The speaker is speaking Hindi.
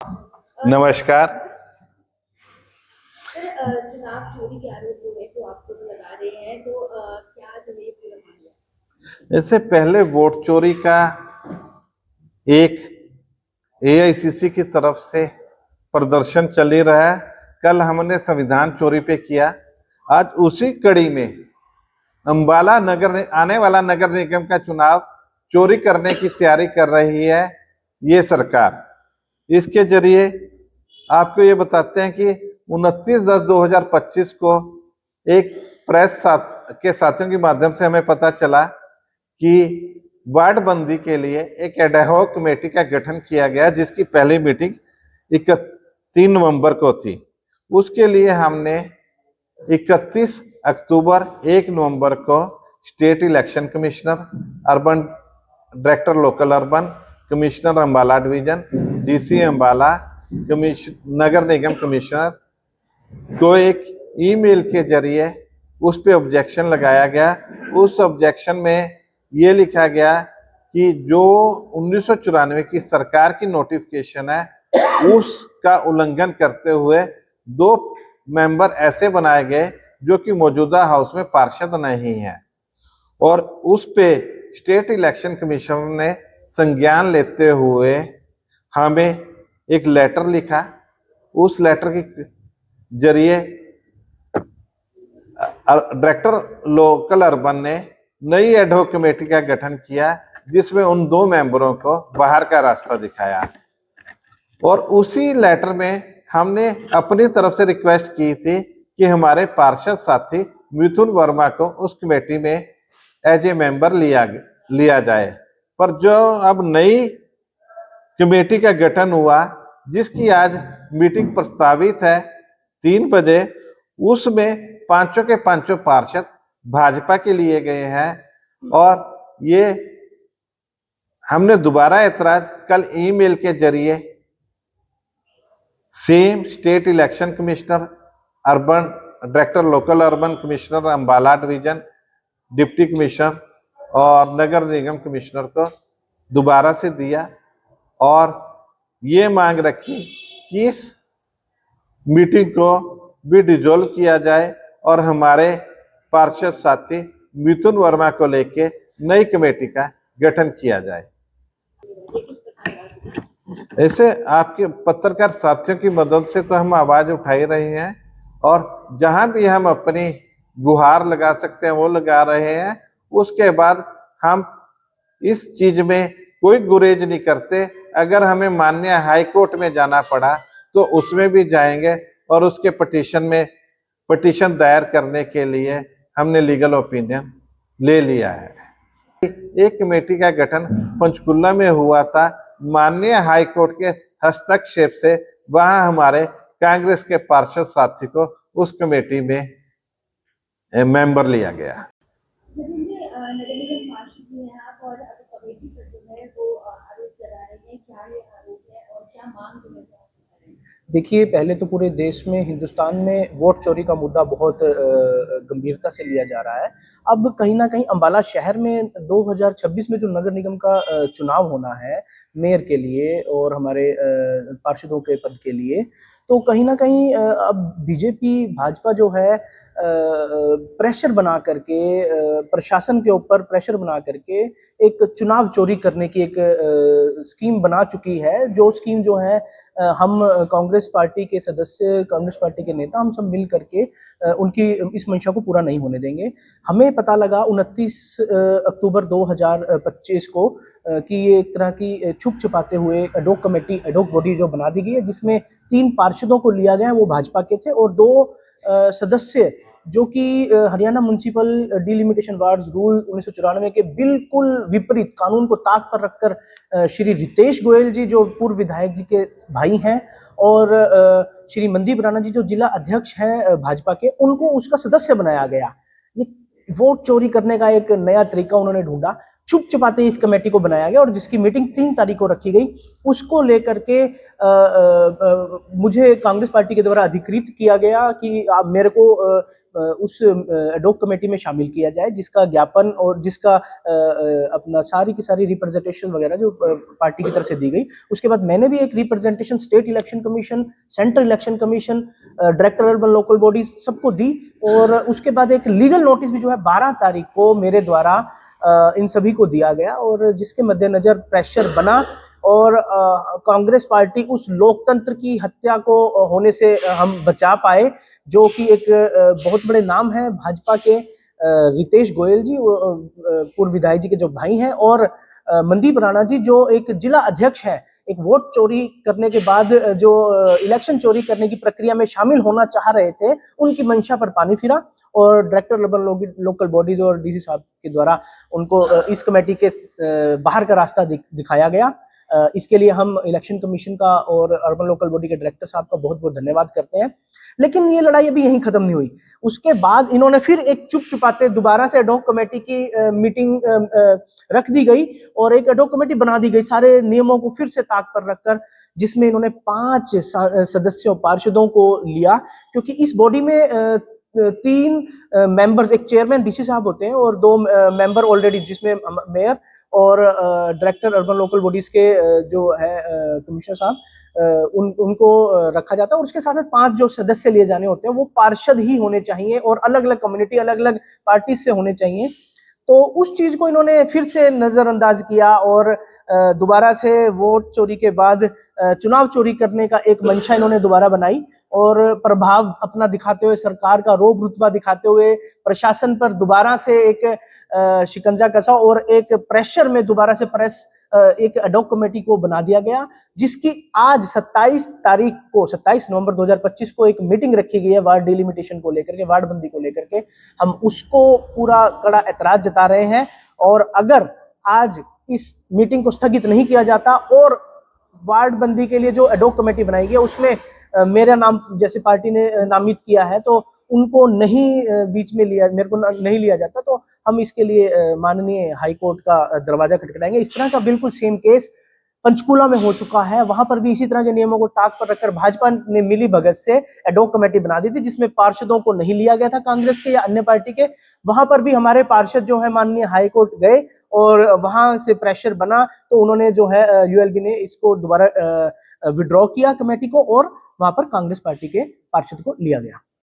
नमस्कार। सर, चुनाव चोरी के आरोप जो है तो आप लोग लगा रहे हैं, तो क्या जो है पूरा मामला? इससे पहले वोट चोरी का एक एआईसीसी की तरफ से प्रदर्शन चल ही रहा है। कल हमने संविधान चोरी पे किया। आज उसी कड़ी में अंबाला आने वाला नगर निगम का चुनाव चोरी करने की तैयारी कर रही है ये सरकार। इसके जरिए आपको ये बताते हैं कि 29/10/2025 को एक प्रेस के साथियों के माध्यम से हमें पता चला कि वार्ड बंदी के लिए एक एडहॉक कमेटी का गठन किया गया, जिसकी पहली मीटिंग 3 नवंबर को थी। उसके लिए हमने 31 अक्टूबर 1 नवंबर को state election commissioner, urban director local urban, commissioner Ambala division, DC Ambala, नगर निगम कमिश्नर को एक ईमेल के जरिए उस पे ऑब्जेक्शन लगाया गया। उस ऑब्जेक्शन में ये लिखा गया कि जो 1994 की सरकार की नोटिफिकेशन है उसका उल्लंघन करते हुए 2 मेंबर ऐसे बनाए गए जो कि मौजूदा हाउस में पार्षद नहीं है, और उस पे स्टेट इलेक्शन कमिश्नर ने संज्ञान लेते हुए हमें एक लेटर लिखा। उस लेटर के जरिए डायरेक्टर लोकल अर्बन ने नई एडहॉक कमेटी का गठन किया, जिसमें उन 2 मेंबरों को बाहर का रास्ता दिखाया। और उसी लेटर में हमने अपनी तरफ से रिक्वेस्ट की थी कि हमारे पार्षद साथी मिथुन वर्मा को उस कमेटी में एज ए मेंबर लिया जाए। पर जो अब नई कमेटी का गठन हुआ, जिसकी आज मीटिंग प्रस्तावित है 3 बजे, उसमें पांचों के पांचों पार्षद भाजपा के लिए गए हैं। और ये हमने दोबारा ऐतराज कल ईमेल के जरिए same state election commissioner, urban director local urban commissioner Ambala division, deputy commissioner और नगर निगम कमिश्नर को दोबारा से दिया और ये मांग रखी कि इस मीटिंग को भी डिसॉल्व किया जाए और हमारे पार्षद साथी मिथुन वर्मा को लेके नई कमेटी का गठन किया जाए। ऐसे आपके पत्रकार साथियों की मदद से तो हम आवाज उठाई रहे हैं, और जहां भी हम अपनी गुहार लगा सकते हैं वो लगा रहे हैं। उसके बाद हम इस चीज में कोई गुरेज नहीं करते। अगर हमें माननीय हाई कोर्ट में जाना पड़ा तो उसमें भी जाएंगे, और उसके पिटीशन दायर करने के लिए हमने लीगल ओपिनियन ले लिया है। एक कमेटी का गठन पंचकुला में हुआ था माननीय हाई कोर्ट के हस्तक्षेप से। वहां हमारे कांग्रेस के पार्षद साथी को उस कमेटी में मेंबर लिया गया। नगर निगम पार्षद भी हैं आप, और अभी कमेटी पर जो है वो आरोप लगा रहे हैं, क्या ये आरोप है और क्या मांग जो है? देखिए, पहले तो पूरे देश में, हिंदुस्तान में वोट चोरी का मुद्दा बहुत गंभीरता से लिया जा रहा है। अब कहीं ना कहीं अंबाला शहर में 2026 में जो नगर निगम का चुनाव होना है मेयर के लिए और हमारे पार्षदों के पद के लिए, तो कहीं ना कहीं अब बीजेपी भाजपा जो है प्रेशर बना करके, प्रशासन के ऊपर प्रेशर बना करके एक चुनाव चोरी करने की एक स्कीम बना चुकी है। जो स्कीम जो है हम कांग्रेस पार्टी के सदस्य, कांग्रेस पार्टी के नेता, हम सब मिल करके उनकी इस मंशा को पूरा नहीं होने देंगे। हमें पता लगा 29 अक्टूबर 2025 को कि ये एक तरह की छुप छुपाते हुए एडहॉक कमेटी, एडहॉक बॉडी जो बना दी गई है, जिसमें 3 पार्षदों को लिया गया, वो भाजपा के थे, और 2 सदस्य जो कि Haryana municipal delimitation wards rule 1994 के बिल्कुल विपरीत, कानून को ताक पर रखकर श्री रितेश गोयल जी जो पूर्व विधायक जी के भाई हैं, और श्री मनदीप राणा जी जो जिला अध्यक्ष हैं भाजपा के, उनको उसका सदस्य बनाया गया। ये वोट चोरी करने का एक नया तरीका उन्होंने ढूंढा। छुप छुपाते इस कमेटी को बनाया गया और जिसकी मीटिंग 3 तारीख को रखी गई, उसको लेकर के मुझे कांग्रेस पार्टी के द्वारा अधिकृत किया गया कि आप मेरे को उस एडॉक कमेटी में शामिल किया जाए, जिसका ज्ञापन और जिसका अपना सारी की सारी रिप्रेजेंटेशन वगैरह जो पार्टी की तरफ से दी गई। उसके बाद मैंने भी एक representation state election commission, central election commission, director urban local bodies सबको दी और उसके बाद एक लीगल नोटिस भी जो है 12 तारीख को मेरे द्वारा इन सभी को दिया गया और जिसके मद्देनजर प्रेशर बना और कांग्रेस पार्टी उस लोकतंत्र की हत्या को होने से हम बचा पाए, जो कि एक बहुत बड़े नाम है भाजपा के रितेश गोयल जी, पूर्व विधायक जी के जो भाई हैं, और मनदीप राणा जी जो एक जिला अध्यक्ष है। एक वोट चोरी करने के बाद जो इलेक्शन चोरी करने की प्रक्रिया में शामिल होना चाह रहे थे, उनकी मंशा पर पानी फिरा और डायरेक्टर अर्बन लोकल बॉडीज और डीसी साहब के द्वारा उनको इस कमेटी के बाहर का रास्ता दिखाया गया। इसके लिए हम इलेक्शन कमीशन का और अर्बन लोकल बॉडी के डायरेक्टर साहब का बहुत बहुत धन्यवाद करते हैं। लेकिन ये लड़ाई अभी यहीं खत्म नहीं हुई। उसके बाद इन्होंने फिर एक चुप चुपाते दोबारा से एडॉक कमेटी की मीटिंग रख दी गई और एक एडॉक कमेटी बना दी गई सारे नियमों को फिर से ताक पर रखकर, जिसमें इन्होंने 5 सदस्यों पार्षदों को लिया, क्योंकि इस बॉडी में 3 मेंबर्स, एक चेयरमैन डीसी साहब होते हैं और 2 मेंबर ऑलरेडी, जिसमें मेयर और डायरेक्टर अर्बन लोकल बॉडीज के जो है कमिश्नर साहब, उनको रखा जाता है और उसके साथ साथ 5 जो सदस्य लिए जाने होते हैं वो पार्षद ही होने चाहिए और अलग अलग कम्युनिटी, अलग अलग पार्टी से होने चाहिए। तो उस चीज को इन्होंने फिर से नजरअंदाज किया और दोबारा से वोट चोरी के बाद चुनाव चोरी करने का एक मंशा इन्होंने दोबारा बनाई और प्रभाव अपना दिखाते हुए, सरकार का रोब रुतबा दिखाते हुए प्रशासन पर दोबारा से एक शिकंजा कसा और एक प्रेशर में दोबारा से एक एडॉक कमेटी को बना दिया गया, जिसकी आज 27 तारीख को, 27 नवंबर 2025 को एक मीटिंग रखी गई है वार्ड डिलिमिटेशन को लेकर के, वार्ड बंदी को लेकर के। हम उसको पूरा कड़ा ऐतराज जता रहे हैं और अगर आज इस मीटिंग को स्थगित नहीं किया जाता और वार्ड बंदी के लिए जो एडॉक कमेटी बनाई गई उसमें मेरा नाम जैसे पार्टी ने नामित किया है, तो उनको नहीं बीच में लिया, मेरे को नहीं लिया जाता, तो हम इसके लिए माननीय हाई कोर्ट का दरवाजा खटखटाएंगे। इस तरह का बिल्कुल सेम केस पंचकूला में हो चुका है। वहां पर भी इसी तरह के नियमों को ताक पर रखकर भाजपा ने मिली भगत से एडॉक कमेटी बना दी थी, जिसमें पार्षदों को नहीं लिया गया था कांग्रेस के या अन्य पार्टी के। वहां पर भी हमारे पार्षद जो है माननीय हाई कोर्ट गए और वहां से प्रेशर बना, तो उन्होंने जो है यूएलबी ने इसको दोबारा विड्रॉ किया कमेटी को और वहां पर कांग्रेस पार्टी के पार्षद को लिया गया।